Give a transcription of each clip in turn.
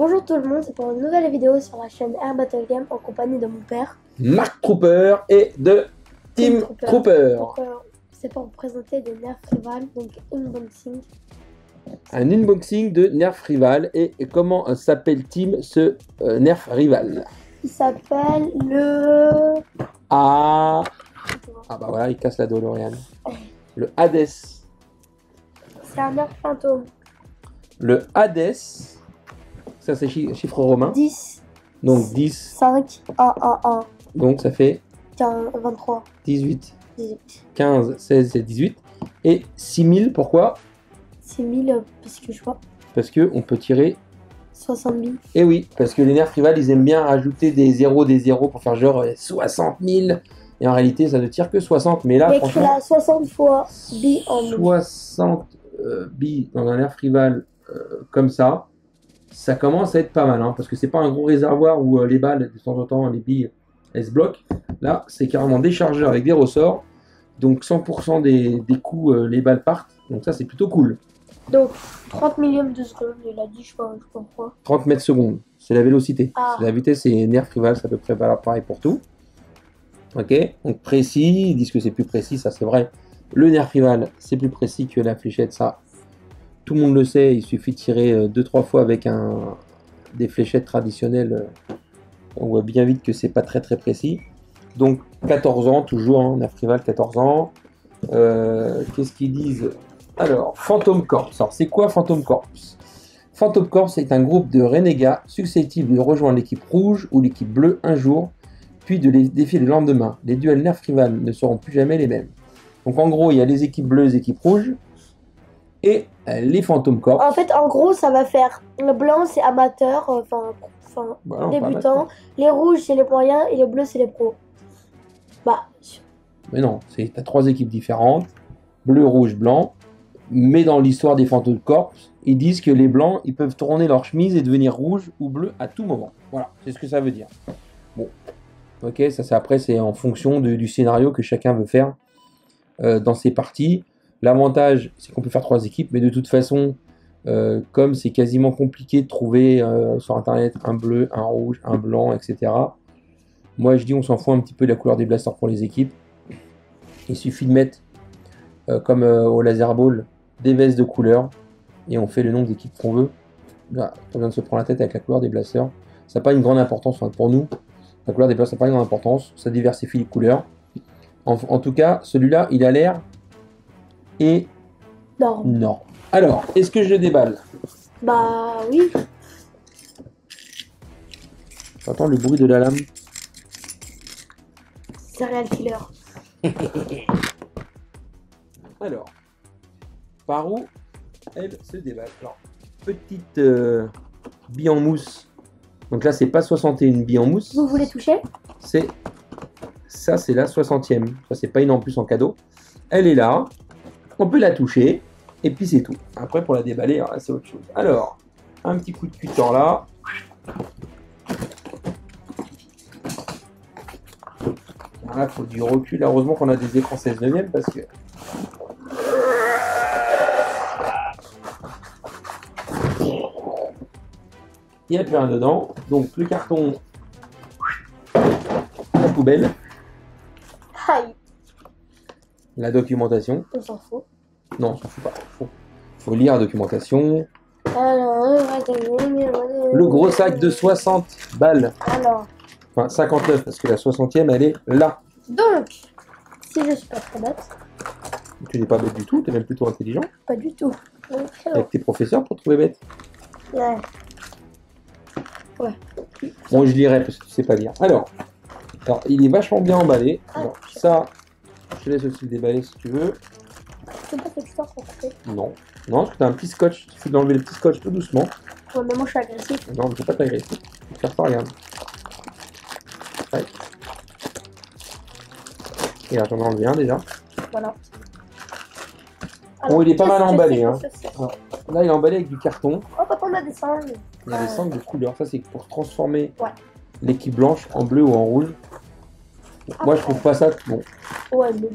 Bonjour tout le monde, c'est pour une nouvelle vidéo sur la chaîne Air Battle Game en compagnie de mon père, Mark Trooper et de Team Trooper. Donc, c'est pour vous présenter des Nerf Rival, donc unboxing. Un unboxing de Nerf Rival. Et comment s'appelle Team ce Nerf Rival? Il s'appelle le... Ah bah voilà, il casse la DeLorean. Le Hades. C'est un Nerf fantôme. Le Hades, ça c'est chiffre romain. 10. Donc 10. 5, 1, 1, 1. Donc ça fait 15, 23. 18. 18. 15, 16 et 18. Et 6000, pourquoi? 6000, parce que je vois. Parce qu'on peut tirer 60 000. Et oui, parce que les Nerf Rival, ils aiment bien rajouter des zéros pour faire genre 60 000. Et en réalité, ça ne tire que 60. Mais là, il y a écrit là 60 fois billes en 60 billes dans un Nerf Rival comme ça commence à être pas mal. Hein, parce que c'est pas un gros réservoir où les balles, de temps en temps, les billes, elles se bloquent. Là, c'est carrément des chargeurs avec des ressorts. Donc 100% des coups, les balles partent. Donc ça, c'est plutôt cool. Donc 30 millièmes de seconde, il a dit, je comprends. 30 mètres secondes, c'est la vélocité. Ah. La vitesse, c'est Nerf Rival, c'est à peu près pareil pour tout. Ok, donc précis, ils disent que c'est plus précis, ça c'est vrai. Le Nerf Rival, c'est plus précis que la fléchette, ça. Tout le monde le sait, il suffit de tirer 2-3 fois avec des fléchettes traditionnelles. On voit bien vite que c'est pas très précis. Donc 14 ans, toujours, hein, Nerf Rival, 14 ans. Qu'est-ce qu'ils disent? Alors, Phantom Corps. Alors, c'est quoi Phantom Corps? Phantom Corps est un groupe de renégats susceptibles de rejoindre l'équipe rouge ou l'équipe bleue un jour, puis de les défier le lendemain. Les duels Nerf Rival ne seront plus jamais les mêmes. Donc, en gros, il y a les équipes bleues, les équipes rouges, et les Phantom Corps. En fait, en gros, ça va faire le blanc, c'est amateur, Voilà, débutant. Les rouges, c'est les moyens, et les bleus, c'est les pros. Bah. Mais non, t'as 3 équipes différentes, bleu, rouge, blanc. Mais dans l'histoire des Phantom Corps, ils disent que les blancs, ils peuvent tourner leur chemise et devenir rouge ou bleu à tout moment. Voilà, c'est ce que ça veut dire. Bon, ok, ça c'est après, c'est en fonction du scénario que chacun veut faire dans ses parties. L'avantage, c'est qu'on peut faire 3 équipes, mais de toute façon, comme c'est quasiment compliqué de trouver sur Internet un bleu, un rouge, un blanc, etc. Moi, je dis, on s'en fout un petit peu de la couleur des blasters pour les équipes. Il suffit de mettre, comme au laser ball, des vestes de couleur et on fait le nombre d'équipes qu'on veut. Là, pas besoin de se prendre la tête avec la couleur des blasters. Ça n'a pas une grande importance, enfin, pour nous. La couleur des blasters n'a pas une grande importance. Ça diversifie les couleurs. En tout cas, celui-là, il a l'air énorme. Alors, est-ce que je le déballe? Bah oui. J'entends le bruit de la lame. Serial killer. Alors, par où elle se déballe? Alors, petite bille en mousse. Donc là, c'est pas 61 billes en mousse. Vous voulez toucher? Ça, c'est la 60e. Ça, c'est pas une en plus en cadeau. Elle est là. On peut la toucher. Et puis, c'est tout. Après, pour la déballer, c'est autre chose. Alors, un petit coup de cutter là. Là, il faut du recul. Heureusement qu'on a des écrans 16/9 parce que... Il n'y a plus rien dedans. Donc le carton à la poubelle. Aïe. La documentation. On s'en fout. Non, on s'en fout pas. Faut lire la documentation. Le gros sac de 60 balles. Alors. Enfin 59 parce que la 60e elle est là. Donc, si je suis pas très bête. Tu n'es pas bête du tout, tu es même plutôt intelligent. Pas du tout. Avec tes professeurs pour trouver bête. Ouais. Ouais. Bon, je lirai parce que tu sais pas lire. Alors, il est vachement bien emballé. Alors, ça, je te laisse aussi le déballer si tu veux. Tu peux pas que tu t'en couper? Non. Non, parce que tu as un petit scotch. Il suffit d'enlever le petit scotch tout doucement. Ouais, mais moi je suis agressif. Non, mais faut pas t'agresser. Faut faire ça, regarde. Ouais. Et là, j'en ai enlevé un déjà. Voilà. Alors, bon, il est pas mal emballé. Hein. Alors, là, il est emballé avec du carton. oh, papa, on a des sangles. Il y a des sangles de couleur. Ça, c'est pour transformer l'équipe blanche en bleu ou en rouge. Bon, moi, je trouve pas ça bon. Ouais, mais...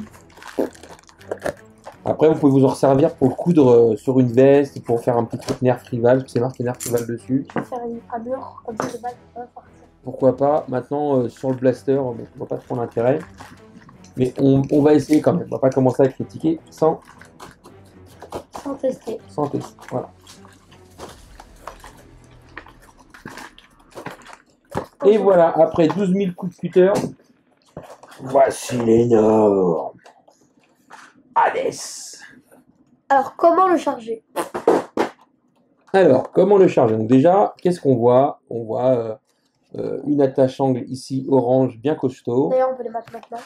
Après, vous pouvez vous en servir pour le coudre sur une veste, pour faire un petit truc nerf rival, parce que c'est marqué nerf rival dessus. Je vais faire une armure, comme ça les balles ne peuvent pas partir. Pourquoi pas. Maintenant, sur le blaster, on voit pas trop l'intérêt. Mais on va essayer quand même. On va pas commencer à critiquer sans tester. Sans tester. Voilà. Et voilà, après 12 000 coups de cutter, voici l'énorme Hades. Alors, comment le charger? Alors, comment le charger? Donc déjà, qu'est-ce qu'on voit? On voit une attache angle ici orange bien costaud. D'ailleurs, on peut les mettre maintenant.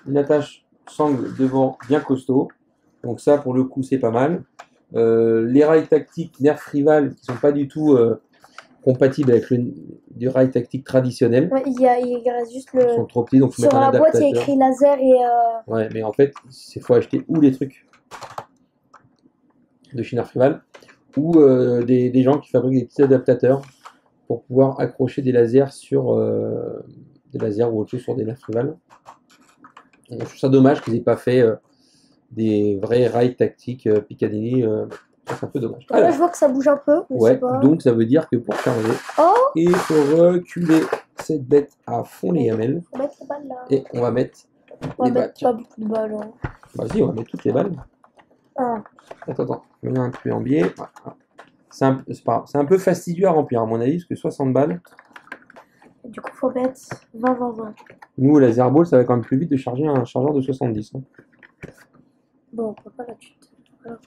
Une attache sangle devant bien costaud. Donc ça, pour le coup, c'est pas mal. Les rails tactiques Nerf Rival qui sont pas du tout compatibles avec du rail tactique traditionnel. Ouais, il reste juste le. Ils sont trop petits, donc faut Sur mettre un la boîte, il y a adaptateur. écrit laser et. Ouais, mais en fait, il faut acheter ou les trucs de chez Nerf Rival ou des gens qui fabriquent des petits adaptateurs pour pouvoir accrocher des lasers sur des lasers ou autre chose sur des Nerf Rival. Donc, je trouve ça dommage qu'ils aient pas fait des vrais rails tactiques Piccadilly. C'est un peu dommage. Là, Alors, je vois que ça bouge un peu. Je sais ouais, pas. donc ça veut dire que pour charger, Oh, il faut reculer cette bête à fond les gamelles faut mettre les balles là. et on va mettre On va les balles. mettre pas beaucoup de balles. Hein. Vas-y, on va mettre toutes les balles. Ah. Attends, mets un peu en biais. Voilà. C'est un peu fastidieux à remplir à mon avis, parce que 60 balles. Du coup, faut mettre 20. Nous, la Zerball, ça va quand même plus vite de charger un chargeur de 70. Hein. Bon, on peut pas là-dessus. Voilà.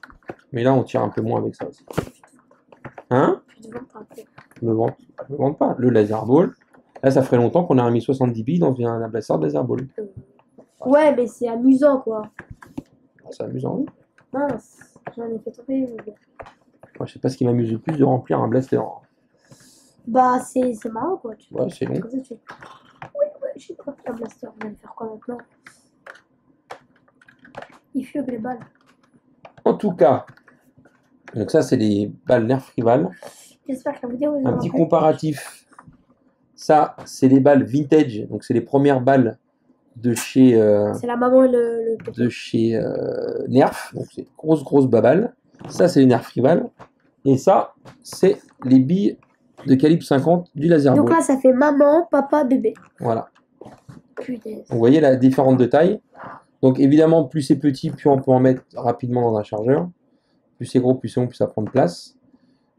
Mais là, on tire un peu moins avec ça aussi. Hein? Je te vends pas un peu. Me vante pas. Le laser ball. Là, ça ferait longtemps qu'on a mis 70 billes dans un blaster de laser ball. Ouais, mais c'est amusant quoi. C'est amusant, oui. Mince, j'en ai fait tomber. Moi, je sais pas ce qui m'amuse le plus de remplir un blaster. Bah, c'est marrant quoi. Ouais, c'est long. Comme ça, tu fais. Ouais, je sais pas, un blaster, on va le faire quoi maintenant? Il fugue les balles. En tout cas, donc ça, c'est les balles Nerf Rival. J'espère que la vidéo vous Un aura petit plu. comparatif. Ça, c'est les balles vintage. Donc, c'est les premières balles de chez, C'est la maman et le petit. de chez Nerf. Donc, c'est grosse babale. Ça, c'est les Nerf Rival. Et ça, c'est les billes de calibre 50 du laser Donc ball. là, ça fait maman, papa, bébé. Voilà. Putain. Vous voyez la différence de taille. Donc évidemment, plus c'est petit, plus on peut en mettre rapidement dans un chargeur. Plus c'est gros, plus c'est long, plus ça prend de place.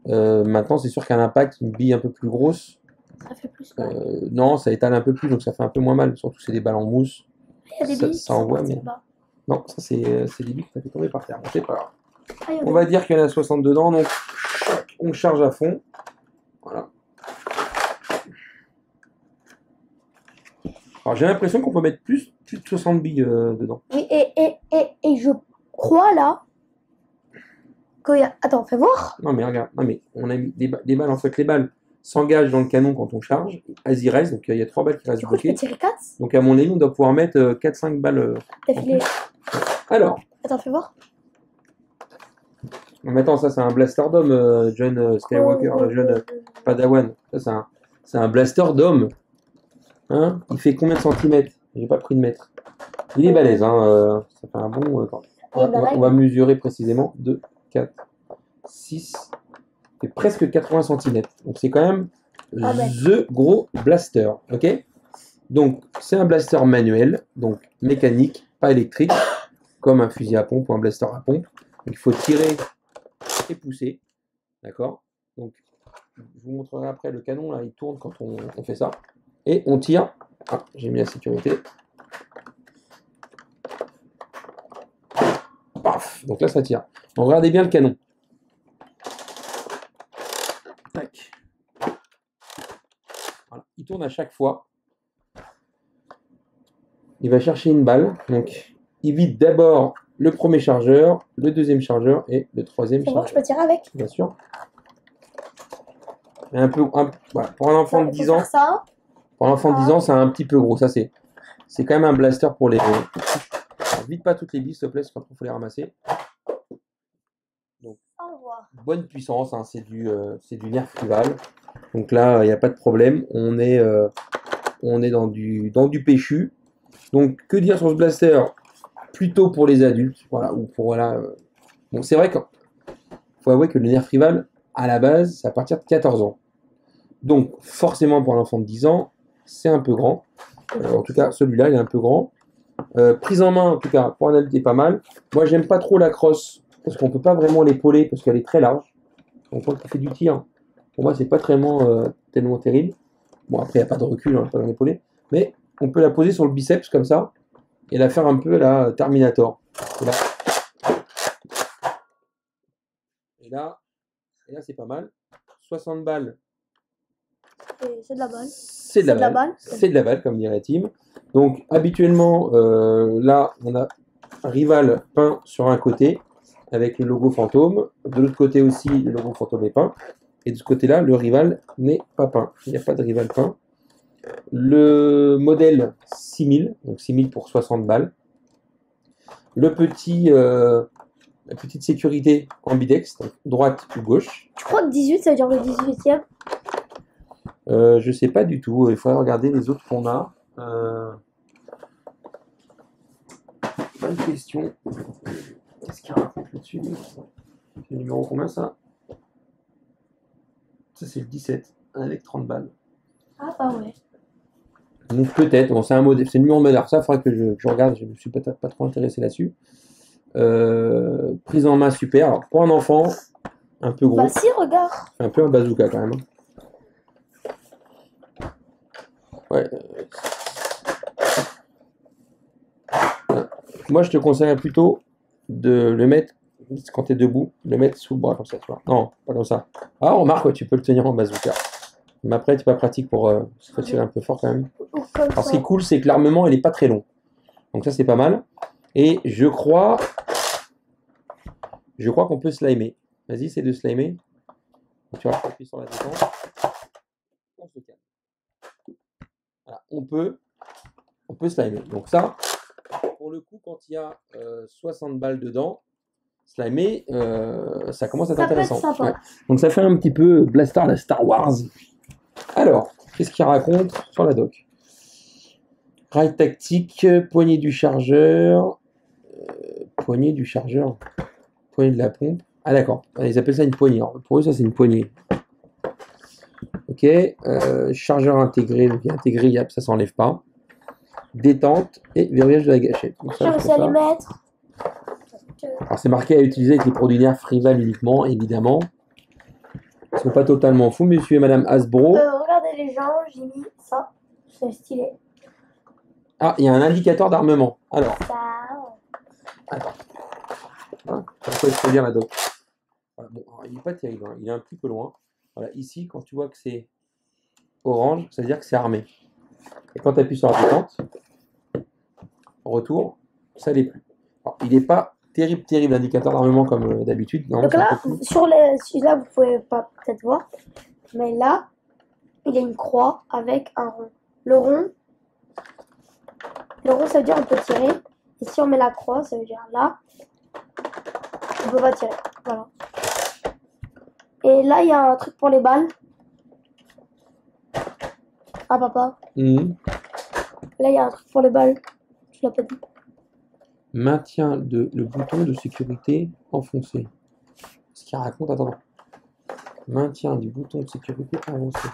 Maintenant, c'est sûr qu'à l'impact, une bille un peu plus grosse, Ça fait plus mal. non, ça étale un peu plus, donc ça fait un peu moins mal. Surtout que c'est des balles en mousse. Il y a des ça- billes qui ça sont envoie, parties mais- bas. Non, ça c'est des billes que ça fait tomber par terre. Bon, c'est pas grave. Ah, il y en a On va dire qu'il y en a 60 dedans, donc on charge à fond. Voilà. Alors j'ai l'impression qu'on peut mettre plus de 60 billes dedans. Oui, et je crois là qu'il y a. Attends, fais voir. Non mais regarde, non mais on a mis des balles, en fait les balles s'engagent dans le canon quand on charge, elles y restent, donc il y a 3 balles qui restent Du coup, je peux bloquées. tirer 4. Donc à mon avis, on doit pouvoir mettre 4-5 balles. D'affilée. Alors, Attends, fais voir. maintenant ça c'est un blaster d'homme, John Skywalker, jeune Padawan. Ça c'est un blaster d'homme. Hein, il fait combien de centimètres? J'ai pas pris de mètre. Il est balèze, hein, ça fait un bon... attends. On va mesurer précisément 2, 4, 6, c'est presque 80 cm. Donc c'est quand même Ah ouais. the gros blaster, ok? Donc c'est un blaster manuel, donc mécanique, pas électrique, comme un fusil à pompe ou un blaster à pompe. Donc il faut tirer et pousser, d'accord? Donc je vous montrerai après le canon, là il tourne quand on fait ça. Et on tire, ah, j'ai mis la sécurité. Paf, donc là ça tire. Donc, regardez bien le canon. Tac. Voilà. Il tourne à chaque fois. Il va chercher une balle. Donc il vide d'abord le premier chargeur, le deuxième chargeur et le troisième Fais voir, je chargeur. peux tirer avec. Bien sûr. Et voilà. Pour un enfant de Il faut 10 ans, faire ça. pour un enfant de 10 ans, c'est un petit peu gros. Ça c'est quand même un blaster pour les. Alors, vite pas toutes les billes, s'il te plaît, parce qu'après il faut les ramasser. Au revoir. Bonne puissance, hein, c'est du Nerf Rival. Donc là, il n'y a pas de problème. On est dans du péchu. Donc que dire sur ce blaster? plutôt pour les adultes. Voilà, ou pour voilà. Bon, c'est vrai qu'il faut avouer que le Nerf Rival, à la base, c'est à partir de 14 ans. Donc, forcément, pour un enfant de 10 ans, c'est un peu grand. En tout cas, celui-là, il est un peu grand. Prise en main, en tout cas, pour un adulte, est pas mal. Moi, j'aime pas trop la crosse, parce qu'on peut pas vraiment l'épauler, parce qu'elle est très large. Donc, quand on fait du tir, pour moi, c'est pas tellement terrible. Bon, après, il n'y a pas de recul, hein, pas dans l'épaulé. Mais on peut la poser sur le biceps, comme ça, et la faire un peu la Terminator. Et là, c'est pas mal. 60 balles. C'est de la balle. C'est de la balle. C'est de la balle, comme dirait Tim. Donc, habituellement, là, on a un Rival peint sur un côté, avec le logo fantôme. De l'autre côté aussi, le logo fantôme est peint. Et de ce côté-là, le Rival n'est pas peint. Il n'y a pas de Rival peint. Le modèle 6000, donc 6000 pour 60 balles. La petite sécurité ambidex, donc droite ou gauche. Tu crois que 18, ça veut dire le 18e? Je sais pas du tout. Il faudrait regarder les autres qu'on a. Bonne question. Qu'est-ce qu'il y a là-dessus? C'est le numéro combien ça? Ça c'est le 17 avec 30 balles. Ah bah ouais. Donc peut-être, bon, c'est un modèle, c'est le numéro de modèle. Ça, il faudrait que je regarde. Je me suis peut-être pas trop intéressé là-dessus. Prise en main super. Alors, pour un enfant, un peu gros. Bah si, regarde. Un peu un bazooka quand même. Ouais. Moi, je te conseillerais plutôt de le mettre, quand tu es debout, le mettre sous le bras comme ça, tu vois. Non, pas comme ça. Ah, remarque, ouais, tu peux le tenir en bazooka. Mais après, c'est pas pratique pour se faire tirer un peu fort quand même. Alors, ce qui est cool, c'est que l'armement, il est pas très long. Donc ça, c'est pas mal. Et je crois qu'on peut slimer. Vas-y, essaie de slimer. Donc, tu vas appuyer sur la détente. On se calme. Voilà, on peut slimer. Donc ça, pour le coup, quand il y a 60 balles dedans, slimer, ça commence à être intéressant. Ouais. Donc ça fait un petit peu Blaster, la Star Wars. Alors, qu'est-ce qu'il raconte sur la doc? Rail tactique, poignée du chargeur, poignée de la pompe. Ah d'accord, ils appellent ça une poignée. Alors, pour eux, ça c'est une poignée. Ok, chargeur intégré, donc il est intégré, ça s'enlève pas. Détente et verrouillage de la gâchette. J'ai réussi à les mettre. Alors c'est marqué à utiliser avec les produits Nerf Rival uniquement, évidemment. Ils ne sont pas totalement fous, monsieur et madame Hasbro. Regardez les gens, j'ai mis ça. C'est stylé. Ah, il y a un indicateur d'armement. Alors. Ça. Attends. Hein, pourquoi il faut lire la doc? Voilà, bon, il n'est pas terrible, hein. Il est un petit peu loin. Voilà, ici, quand tu vois que c'est orange, ça veut dire que c'est armé. Et quand tu appuies sur la détente, retour, ça l'est plus. Alors, il n'est pas terrible l'indicateur d'armement comme d'habitude. Donc là, celui-là, vous pouvez pas peut-être voir, mais là, il y a une croix avec un rond. Le rond, ça veut dire on peut tirer. Et si on met la croix, ça veut dire là, on peut pas tirer. Voilà. Et là, il y a un truc pour les balles. Ah, papa. Là, il y a un truc pour les balles. Tu l'as pas dit. Maintien le bouton de sécurité enfoncé. Ce qu'il raconte, attends. Maintien du bouton de sécurité avancé.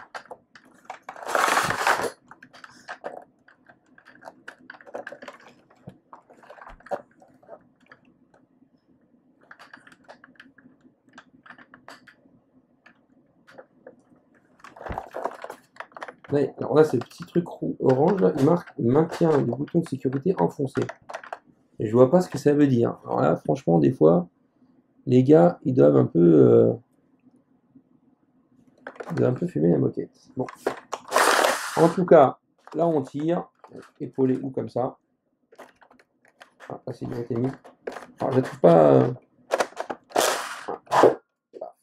Alors là, c'est le petit truc orange, là, il marque maintien du bouton de sécurité enfoncé. Et je vois pas ce que ça veut dire. Alors là, franchement, des fois, les gars, ils doivent un peu fumer la moquette. Bon. En tout cas, là, on tire, épaulé ou comme ça. Ah, la sécurité mise. Alors, je ne trouve pas.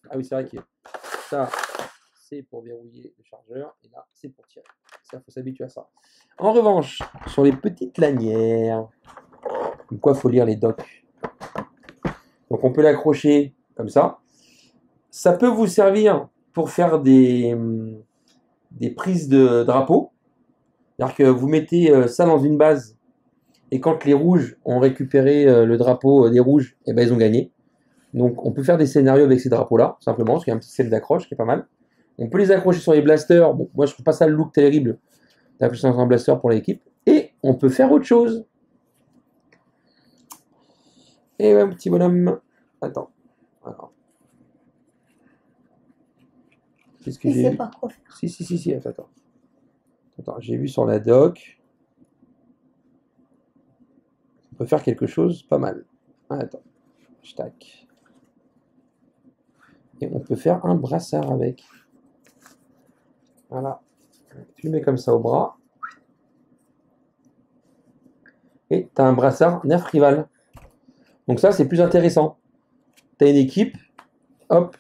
Ah oui, c'est vrai que ça, c'est pour verrouiller le chargeur, et là, c'est pour tirer. Ça, il faut s'habituer à ça. En revanche, sur les petites lanières, comme quoi, il faut lire les docs. Donc, on peut l'accrocher comme ça. Ça peut vous servir pour faire des prises de drapeau. C'est-à-dire que vous mettez ça dans une base Et quand les rouges ont récupéré le drapeau des rouges, et ben ils ont gagné. Donc on peut faire des scénarios avec ces drapeaux-là, simplement, parce qu'il y a un petit système d'accroche qui est pas mal. On peut les accrocher sur les blasters. Bon, moi je trouve pas ça le look terrible d'accrocher sur un blaster pour l'équipe. Et on peut faire autre chose. Et ouais, petit bonhomme. Attends. Alors. Qu'est-ce que Je j'ai sais vu? pas quoi faire. Si. Attends. Attends, j'ai vu sur la doc. On peut faire quelque chose pas mal. Attends. Tac. Et on peut faire un brassard avec. Voilà. Tu le mets comme ça au bras. Et tu as un brassard nerf rival. Donc ça, c'est plus intéressant. Tu as une équipe, hop,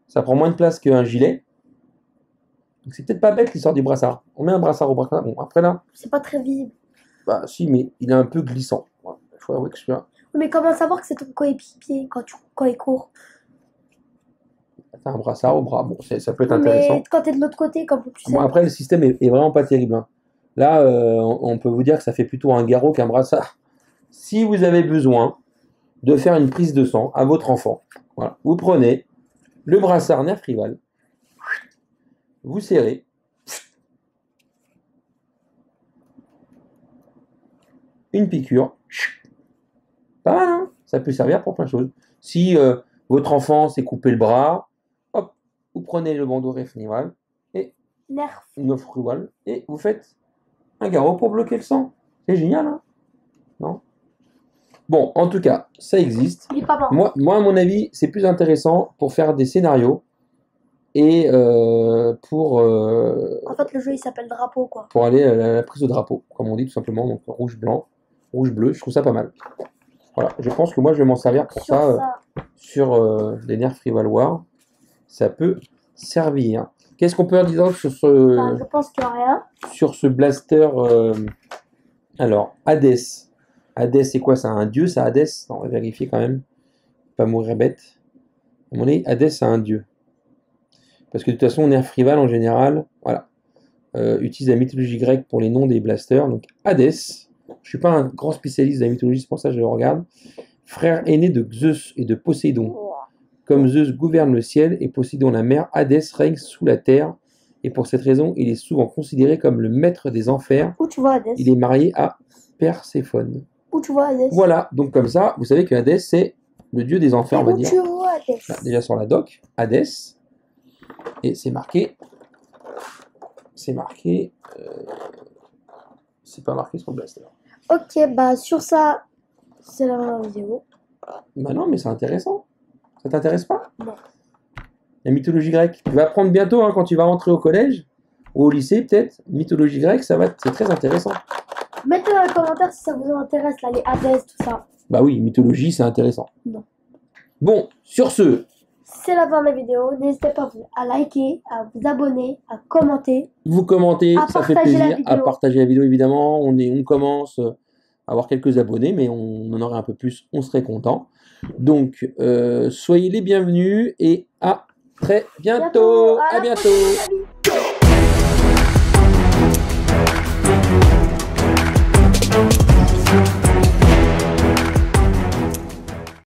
ça prend moins de place qu'un gilet. Donc c'est peut-être pas bête l'histoire du brassard. On met un brassard au brassard. Bon, après là, C'est pas très visible. bah si, mais il est un peu glissant. Il faut avouer que celui-là. Mais comment savoir que c'est ton coéquipier quand il court? T'as un brassard au bras. Bon, ça peut être Oui, intéressant. mais quand t'es de l'autre côté, comme tu sais. Bon, après, le système est vraiment pas terrible, hein. Là, on peut vous dire que ça fait plutôt un garrot qu'un brassard. Si vous avez besoin de faire une prise de sang à votre enfant, voilà, vous prenez le brassard nerf rival, vous serrez, une piqûre, pas mal, hein, ça peut servir pour plein de choses. Si votre enfant s'est coupé le bras, hop, vous prenez le bandeau nerf rival et Nerf. rival et vous faites un garrot pour bloquer le sang. C'est génial, hein? Non? Bon, en tout cas, ça existe. Il est pas mort. Moi, à mon avis, c'est plus intéressant pour faire des scénarios et pour En fait, le jeu il s'appelle Drapeau, quoi. aller à la prise de drapeau, comme on dit tout simplement. Donc rouge, blanc, rouge, bleu, je trouve ça pas mal. Voilà, je pense que moi, je vais m'en servir pour Sur ça sur les nerfs Rival War. Ça peut servir. Qu'est-ce qu'on peut dire sur bah, je pense qu'il n'y a rien. sur ce blaster alors, Hades. Hades, c'est quoi? C'est un dieu, ça, Hades? Non, on va vérifier quand même. Pas mourir bête. À mon avis, Hades, c'est un dieu. Parce que de toute façon, nerf rival, en général, voilà, utilise la mythologie grecque pour les noms des blasters. Donc, Hades, je suis pas un grand spécialiste de la mythologie, c'est pour ça que je le regarde. Frère aîné de Zeus et de Poséidon. Comme Zeus gouverne le ciel et Poséidon la mer, Hadès règne sous la terre. Et pour cette raison, il est souvent considéré comme le maître des enfers. Où tu vois Hadès? Il est marié à Perséphone. Où tu vois Hadès? Voilà, donc comme ça, vous savez que Hadès, c'est le dieu des enfers, on va Où dire. tu vois Hadès? Là, déjà sur la doc, Hadès. Et c'est marqué. C'est marqué. C'est pas marqué sur le blaster. Ok, bah sur ça, c'est la fin de la vidéo. Bah non, mais c'est intéressant. Ça t'intéresse pas? Non. La mythologie grecque. Tu vas apprendre bientôt, hein, quand tu vas rentrer au collège ou au lycée, peut-être. Mythologie grecque, c'est très intéressant. Mettez dans les commentaires si ça vous intéresse, là, les Hadès, tout ça. Bah oui, mythologie, c'est intéressant. Non. Bon, sur ce, C'est la fin de la vidéo. N'hésitez pas à liker, à vous abonner, à commenter. vous commentez, À ça fait partager la plaisir. À vidéo. partager la vidéo, évidemment. On commence à avoir quelques abonnés, mais on en aurait un peu plus, on serait content. Donc, soyez les bienvenus et à très bientôt. À bientôt.